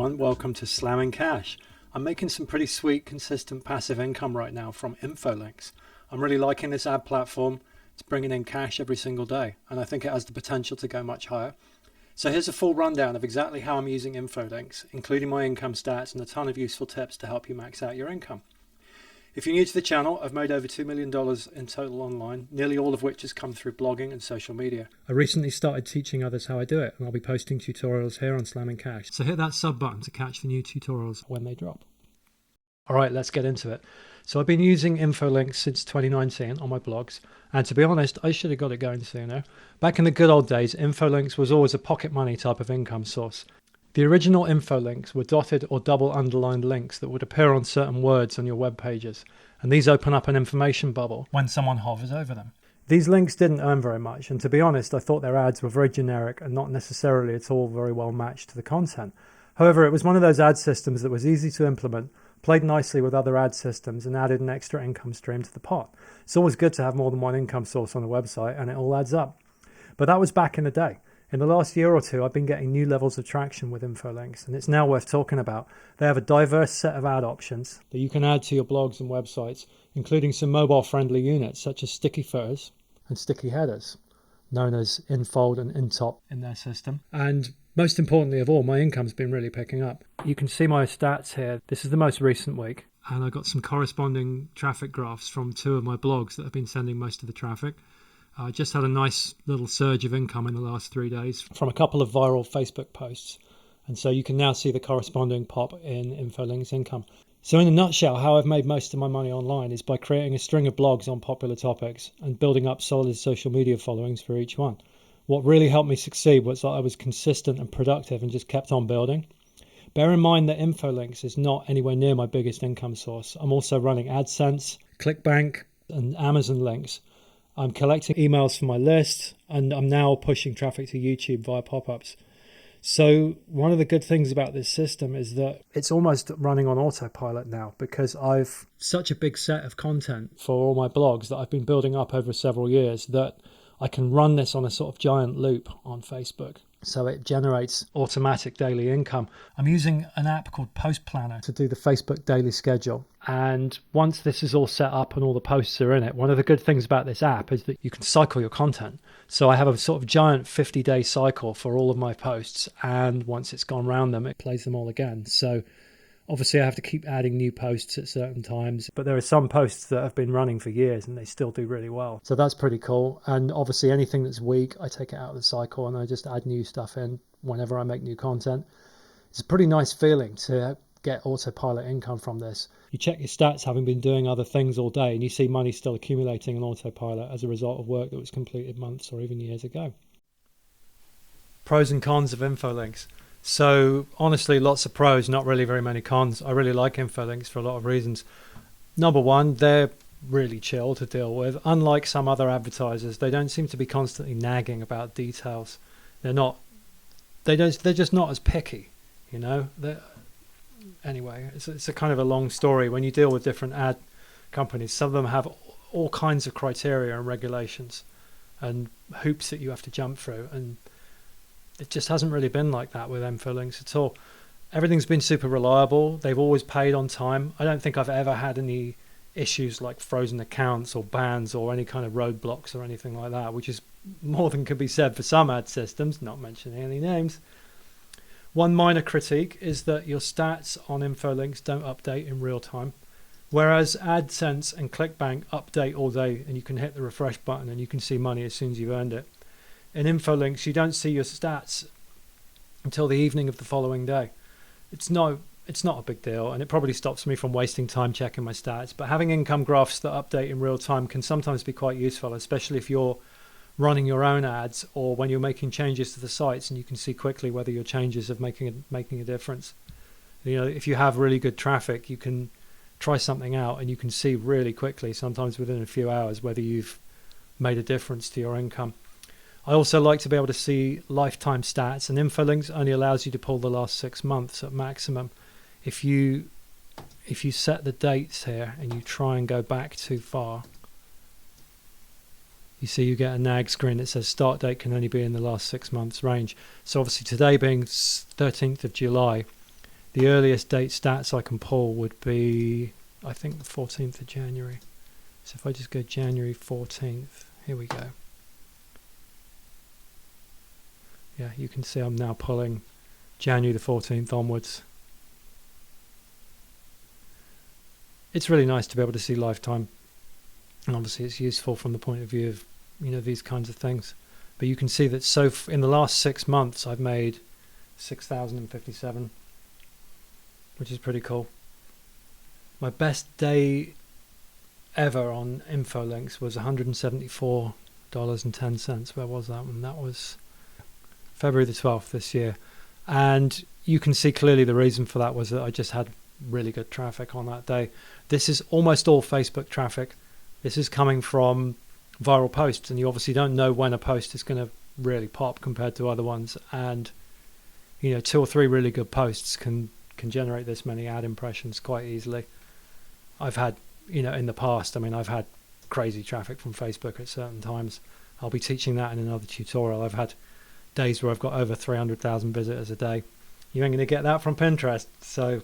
everyone, welcome to Slamming Cash. I'm making some pretty sweet, consistent passive income right now from Infolinks. I'm really liking this ad platform. It's bringing in cash every single day, and I think it has the potential to go much higher. So here's a full rundown of exactly how I'm using Infolinks, including my income stats and a ton of useful tips to help you max out your income. If you're new to the channel, I've made over $2 million in total online, nearly all of which has come through blogging and social media. I recently started teaching others how I do it, and I'll be posting tutorials here on Slamming Cash. So hit that sub button to catch the new tutorials when they drop. All right, let's get into it. So I've been using Infolinks since 2019 on my blogs, and to be honest, I should have got it going sooner. Back in the good old days, Infolinks was always a pocket money type of income source. The original Infolinks were dotted or double underlined links that would appear on certain words on your web pages, and these open up an information bubble when someone hovers over them. These links didn't earn very much, and to be honest, I thought their ads were very generic and not necessarily at all very well matched to the content. However, it was one of those ad systems that was easy to implement, played nicely with other ad systems, and added an extra income stream to the pot. It's always good to have more than one income source on a website, and it all adds up. But that was back in the day. In the last year or two, I've been getting new levels of traction with Infolinks, and it's now worth talking about. They have a diverse set of ad options that you can add to your blogs and websites, including some mobile-friendly units such as sticky footers and sticky headers, known as Infold and Intop in their system. And most importantly of all, my income's been really picking up. You can see my stats here. This is the most recent week, and I got some corresponding traffic graphs from two of my blogs that have been sending most of the traffic. I just had a nice little surge of income in the last 3 days from a couple of viral Facebook posts. And so you can now see the corresponding pop in Infolinks income. So in a nutshell, how I've made most of my money online is by creating a string of blogs on popular topics and building up solid social media followings for each one. What really helped me succeed was that I was consistent and productive and just kept on building. Bear in mind that Infolinks is not anywhere near my biggest income source. I'm also running AdSense, ClickBank, and Amazon links. I'm collecting emails from my list, and I'm now pushing traffic to YouTube via pop-ups. So one of the good things about this system is that it's almost running on autopilot now, because I've such a big set of content for all my blogs that I've been building up over several years that I can run this on a sort of giant loop on Facebook. So it generates automatic daily income. I'm using an app called Post Planner to do the Facebook daily schedule. And once this is all set up and all the posts are in it, one of the good things about this app is that you can cycle your content. So I have a sort of giant 50-day cycle for all of my posts. And once it's gone round them, it plays them all again. So obviously I have to keep adding new posts at certain times, but there are some posts that have been running for years and they still do really well. So that's pretty cool. And obviously anything that's weak, I take it out of the cycle and I just add new stuff in whenever I make new content. It's a pretty nice feeling to get autopilot income from this. You check your stats having been doing other things all day and you see money still accumulating on autopilot as a result of work that was completed months or even years ago. Pros and cons of Infolinks. So honestly, lots of pros, not really very many cons. I really like Infolinks for a lot of reasons. Number one, they're really chill to deal with. Unlike some other advertisers, they don't seem to be constantly nagging about details. They're just not as picky, you know. Anyway, it's a kind of a long story. When you deal with different ad companies, some of them have all kinds of criteria and regulations and hoops that you have to jump through, and it just hasn't really been like that with Infolinks at all. Everything's been super reliable. They've always paid on time. I don't think I've ever had any issues like frozen accounts or bans or any kind of roadblocks or anything like that, which is more than could be said for some ad systems, not mentioning any names. One minor critique is that your stats on Infolinks don't update in real time, whereas AdSense and ClickBank update all day and you can hit the refresh button and you can see money as soon as you've earned it. In Infolinks, you don't see your stats until the evening of the following day. It's not a big deal, and it probably stops me from wasting time checking my stats. But having income graphs that update in real time can sometimes be quite useful, especially if you're running your own ads or when you're making changes to the sites and you can see quickly whether your changes are making a difference. You know, if you have really good traffic, you can try something out and you can see really quickly, sometimes within a few hours, whether you've made a difference to your income. I also like to be able to see lifetime stats, and Infolinks only allows you to pull the last 6 months at maximum. If you set the dates here and you try and go back too far, you see you get a nag screen that says start date can only be in the last 6 months range. So obviously today being 13th of July, the earliest date stats I can pull would be, I think, the 14th of January. So if I just go January 14th, here we go. Yeah, you can see I'm now pulling January the 14th onwards. It's really nice to be able to see lifetime, and obviously it's useful from the point of view of, you know, these kinds of things. But you can see that in the last 6 months I've made 6,057, which is pretty cool. My best day ever on Infolinks was $174.10. Where was that one? That was February the 12th this year. And you can see clearly the reason for that was that I just had really good traffic on that day. This is almost all Facebook traffic. This is coming from viral posts, and you obviously don't know when a post is going to really pop compared to other ones. And, you know, 2 or 3 really good posts can generate this many ad impressions quite easily. I've had, you know, in the past, I mean, I've had crazy traffic from Facebook at certain times. I'll be teaching that in another tutorial. I've had days where I've got over 300,000 visitors a day. You ain't going to get that from Pinterest. So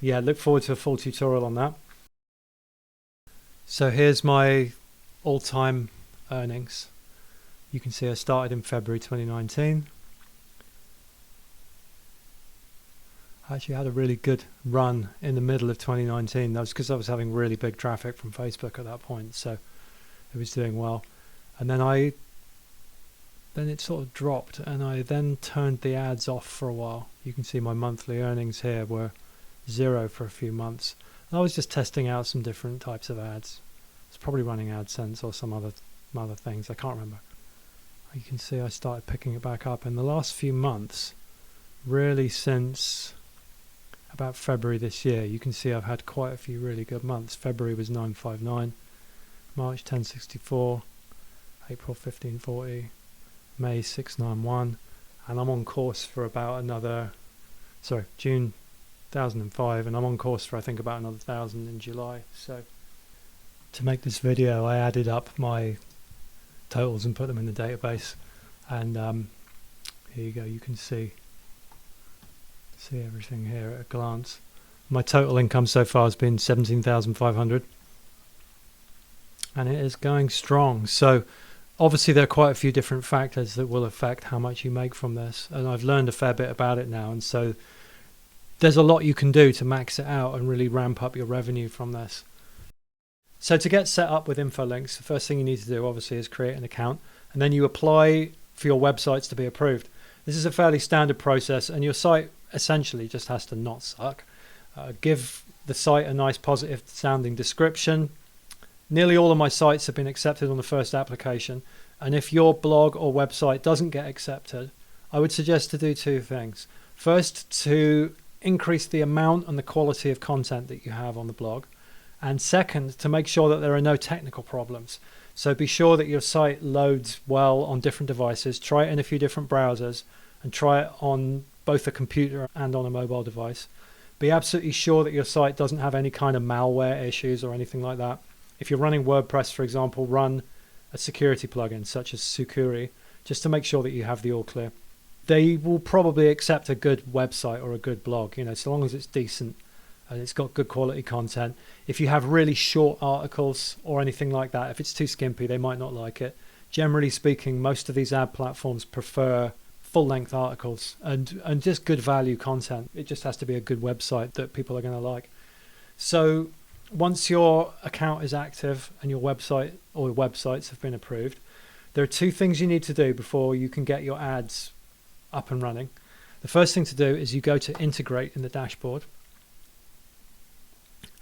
yeah, look forward to a full tutorial on that. So here's my all-time earnings. You can see I started in February 2019. I actually had a really good run in the middle of 2019. That was because I was having really big traffic from Facebook at that point, so it was doing well. And then it sort of dropped, and I then turned the ads off for a while. You can see my monthly earnings here were 0 for a few months. And I was just testing out some different types of ads. It's probably running AdSense or some other things. I can't remember. You can see I started picking it back up in the last few months, really since about February this year. You can see I've had quite a few really good months. February was 959, March 1064, April 1540, May 691, and I'm on course for about June 1005, and I'm on course for I think about another 1,000 in July. So to make this video I added up my totals and put them in the database, and here you go. You can see everything here at a glance. My total income so far has been 17,500, and it is going strong. So obviously there are quite a few different factors that will affect how much you make from this, and I've learned a fair bit about it now, and so there's a lot you can do to max it out and really ramp up your revenue from this. So to get set up with Infolinks, the first thing you need to do obviously is create an account, and then you apply for your websites to be approved. This is a fairly standard process, and your site essentially just has to not suck. Give the site a nice positive sounding description. Nearly all of my sites have been accepted on the first application, and if your blog or website doesn't get accepted, I would suggest to do 2 things. First, to increase the amount and the quality of content that you have on the blog, and second, to make sure that there are no technical problems. So be sure that your site loads well on different devices. Try it in a few different browsers, and try it on both a computer and on a mobile device. Be absolutely sure that your site doesn't have any kind of malware issues or anything like that. If you're running WordPress, for example, run a security plugin such as Sucuri, just to make sure that you have the all clear. They will probably accept a good website or a good blog, you know, so long as it's decent and it's got good quality content. If you have really short articles or anything like that, if it's too skimpy, they might not like it. Generally speaking, most of these ad platforms prefer full-length articles and just good value content. It just has to be a good website that people are going to like. So once your account is active and your website or websites have been approved, there are 2 things you need to do before you can get your ads up and running. The first thing to do is you go to integrate in the dashboard,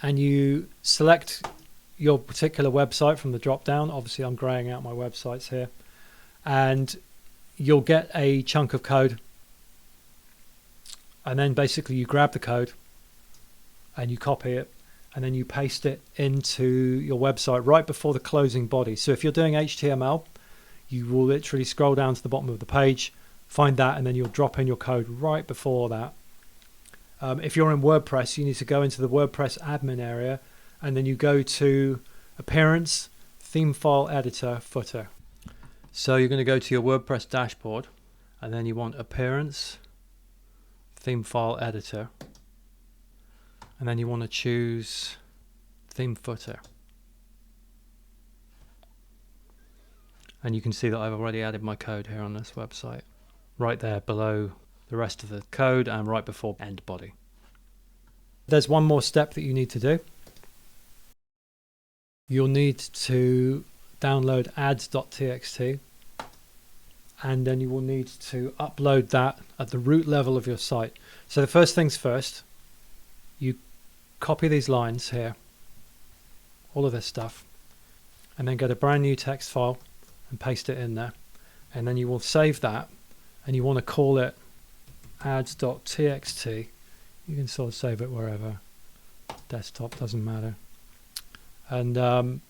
and you select your particular website from the drop down. Obviously I'm graying out my websites here, and you'll get a chunk of code, and then basically you grab the code and you copy it, and then you paste it into your website right before the closing body. So if you're doing HTML, you will literally scroll down to the bottom of the page, find that, and then you'll drop in your code right before that. If you're in WordPress, you need to go into the WordPress admin area, and then you go to Appearance, Theme File Editor, Footer. So you're going to go to your WordPress dashboard, and then you want Appearance, Theme File Editor, and then you want to choose theme footer. And you can see that I've already added my code here on this website, right there below the rest of the code and right before end body. There's one more step that you need to do. You'll need to download ads.txt, and then you will need to upload that at the root level of your site. So the first things first, you copy these lines here, all of this stuff, and then get a brand new text file and paste it in there. And then you will save that, and you want to call it ads.txt. You can sort of save it wherever, desktop, doesn't matter. And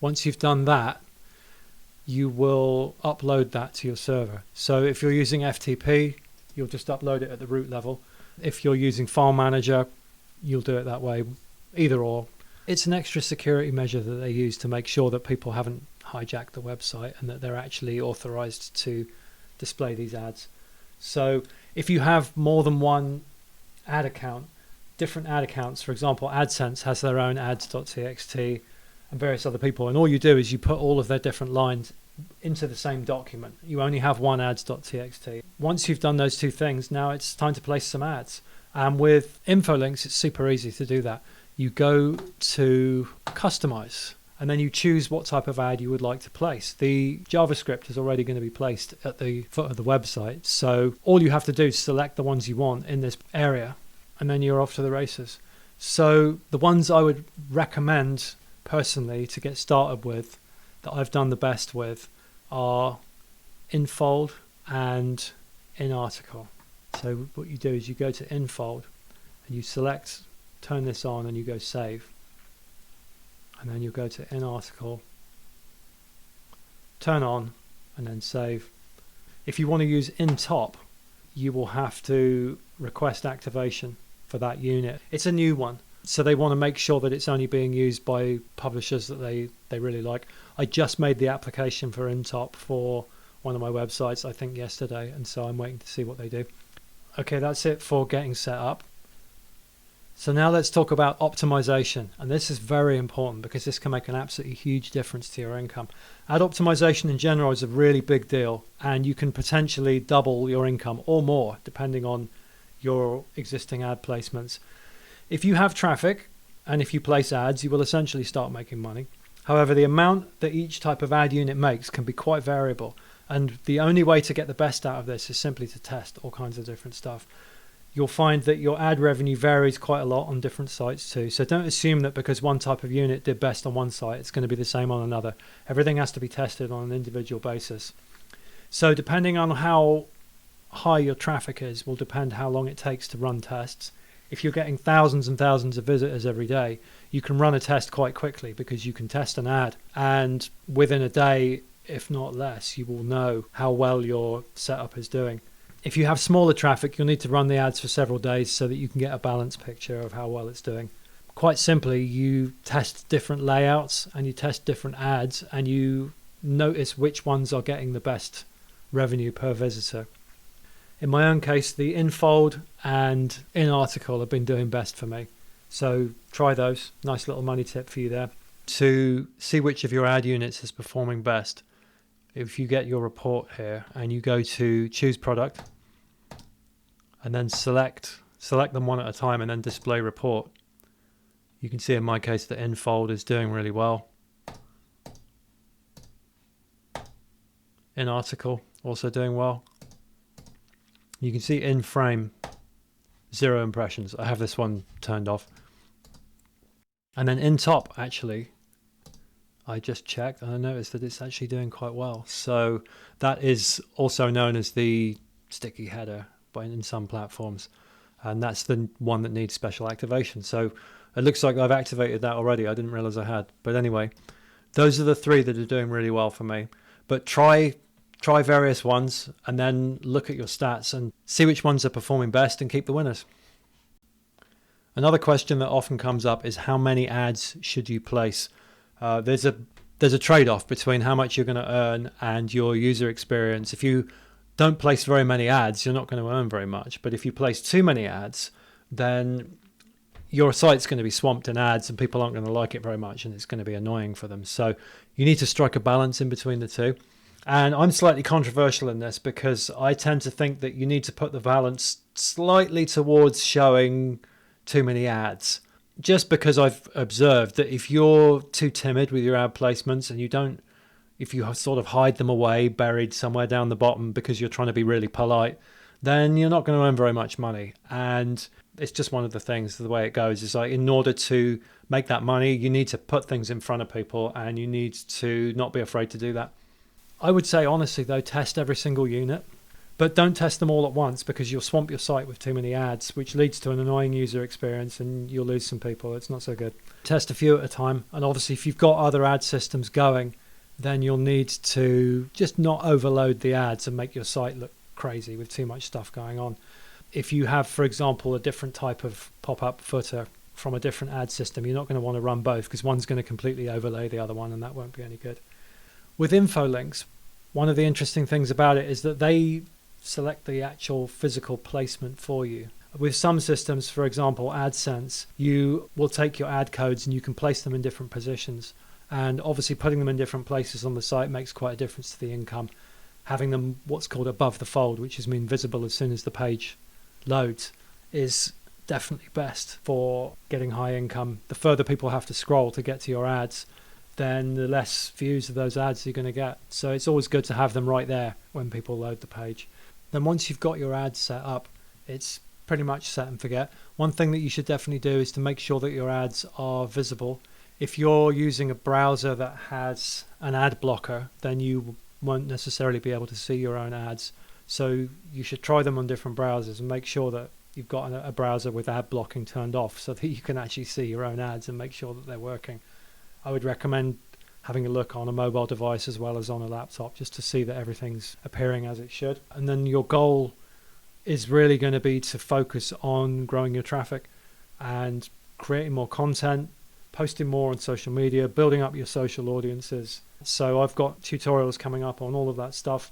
once you've done that, you will upload that to your server. So if you're using FTP, you'll just upload it at the root level. If you're using File Manager, you'll do it that way, either or. It's an extra security measure that they use to make sure that people haven't hijacked the website and that they're actually authorized to display these ads. So if you have more than one ad account, different ad accounts, for example, AdSense has their own ads.txt and various other people, and all you do is you put all of their different lines into the same document. You only have one ads.txt. Once you've done those two things, now it's time to place some ads. And with Infolinks, it's super easy to do that. You go to Customize, and then you choose what type of ad you would like to place. The JavaScript is already going to be placed at the foot of the website, so all you have to do is select the ones you want in this area, and then you're off to the races. So the ones I would recommend personally to get started with, that I've done the best with, are Infold and InArticle. So what you do is you go to Infold and you select, turn this on, and you go save. And then you go to InArticle, turn on, and then save. If you want to use InTop, you will have to request activation for that unit. It's a new one, so they want to make sure that it's only being used by publishers that they really like. I just made the application for InTop for one of my websites, I think yesterday, and so I'm waiting to see what they do. Okay, that's it for getting set up. So now let's talk about optimization, and this is very important because this can make an absolutely huge difference to your income. Ad optimization in general is a really big deal, and you can potentially double your income or more depending on your existing ad placements. If you have traffic and if you place ads, you will essentially start making money. However, the amount that each type of ad unit makes can be quite variable, and the only way to get the best out of this is simply to test all kinds of different stuff. You'll find that your ad revenue varies quite a lot on different sites too. So don't assume that because one type of unit did best on one site, it's going to be the same on another. Everything has to be tested on an individual basis. So depending on how high your traffic is will depend how long it takes to run tests. If you're getting thousands and thousands of visitors every day, you can run a test quite quickly because you can test an ad, and within a day, if not less, you will know how well your setup is doing. If you have smaller traffic, you'll need to run the ads for several days so that you can get a balanced picture of how well it's doing. Quite simply, you test different layouts and you test different ads, and you notice which ones are getting the best revenue per visitor. In my own case, the Infold and InArticle have been doing best for me. So try those. Nice little money tip for you there. To see which of your ad units is performing best, if you get your report here and you go to choose product and then select them one at a time and then display report, you can see in my case that Infold is doing really well. InArticle also doing well. You can see in frame 0 impressions. I have this one turned off. And then in top, actually, I just checked and I noticed that it's actually doing quite well. So that is also known as the sticky header in some platforms, and that's the one that needs special activation. So it looks like I've activated that already. I didn't realize I had. But anyway, those are the three that are doing really well for me. But try various ones and then look at your stats and see which ones are performing best and keep the winners. Another question that often comes up is how many ads should you place? There's a trade-off between how much you're going to earn and your user experience. If you don't place very many ads, you're not going to earn very much. But if you place too many ads, then your site's going to be swamped in ads and people aren't going to like it very much and it's going to be annoying for them. So you need to strike a balance in between the two. And I'm slightly controversial in this because I tend to think that you need to put the balance slightly towards showing too many ads. Just because I've observed that if you're too timid with your ad placements and if you sort of hide them away, buried somewhere down the bottom because you're trying to be really polite, then you're not going to earn very much money. And it's just one of the things, the way it goes is like, in order to make that money, you need to put things in front of people and you need to not be afraid to do that. I would say, honestly, though, test every single unit, but don't test them all at once because you'll swamp your site with too many ads, which leads to an annoying user experience and you'll lose some people. It's not so good. Test a few at a time. And obviously, if you've got other ad systems going, then you'll need to just not overload the ads and make your site look crazy with too much stuff going on. If you have, for example, a different type of pop-up footer from a different ad system, you're not going to want to run both because one's going to completely overlay the other one and that won't be any good. With Infolinks, one of the interesting things about it is that they select the actual physical placement for you. With some systems, for example, AdSense, you will take your ad codes and you can place them in different positions. And obviously putting them in different places on the site makes quite a difference to the income. Having them what's called above the fold, which is mean visible as soon as the page loads, is definitely best for getting high income. The further people have to scroll to get to your ads, then the less views of those ads you're going to get. So it's always good to have them right there when people load the page. Then once you've got your ads set up, it's pretty much set and forget. One thing that you should definitely do is to make sure that your ads are visible. If you're using a browser that has an ad blocker, then you won't necessarily be able to see your own ads. So you should try them on different browsers and make sure that you've got a browser with ad blocking turned off so that you can actually see your own ads and make sure that they're working. I would recommend having a look on a mobile device as well as on a laptop just to see that everything's appearing as it should. And then your goal is really going to be to focus on growing your traffic and creating more content, posting more on social media, building up your social audiences. So I've got tutorials coming up on all of that stuff.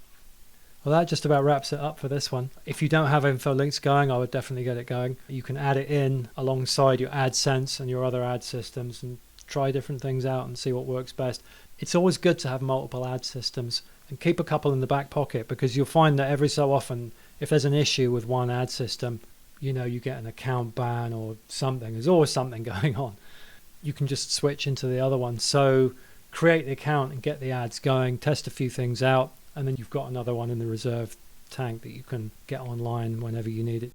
Well, that just about wraps it up for this one. If you don't have Infolinks going, I would definitely get it going. You can add it in alongside your AdSense and your other ad systems and try different things out and see what works best. It's always good to have multiple ad systems and keep a couple in the back pocket because you'll find that every so often, if there's an issue with one ad system, you get an account ban or something. There's always something going on. You can just switch into the other one. So create the account and get the ads going, test a few things out, and then you've got another one in the reserve tank that you can get online whenever you need it.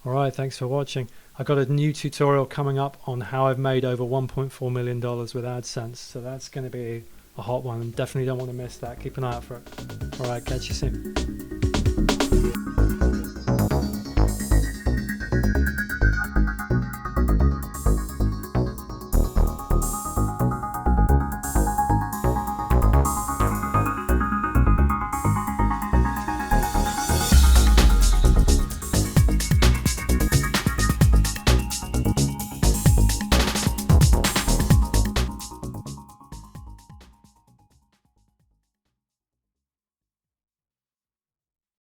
All right, thanks for watching. I've got a new tutorial coming up on how I've made over $1.4 million with AdSense. So that's going to be a hot one and definitely don't want to miss that. Keep an eye out for it. All right, catch you soon.